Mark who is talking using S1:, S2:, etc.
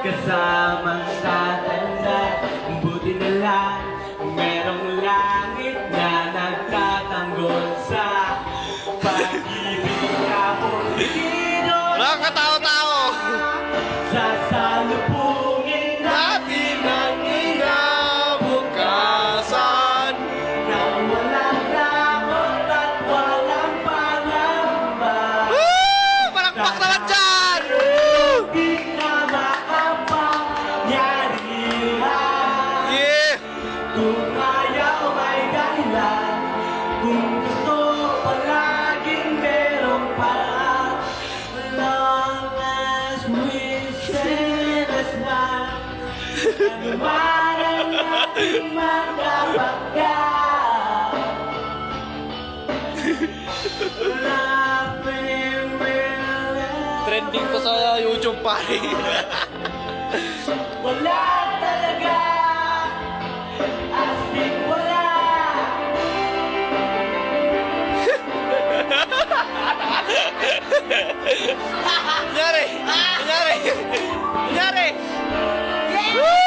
S1: Kasamang tatanda, buti na lang merong langit na nagtatanggol sa pag-ibig na pulido.
S2: Walang katao-tao.
S1: Sasalubungin natin ang inabukasan nang walang takot at walang pangamba.
S2: Palakpak naman dyan!
S1: Di na makapangyarihan.
S2: Yeah!
S1: Kung ayaw may dahilan, kung gusto palaging merong paraan. Long as we share a smile, ano man ang ating magkapagkat, nothing will ever.
S2: Trending ko sa YouTube, pare.
S1: Wala talaga, as in wala.
S2: Kunyari! Kunyari! Kunyari!
S1: Yeah!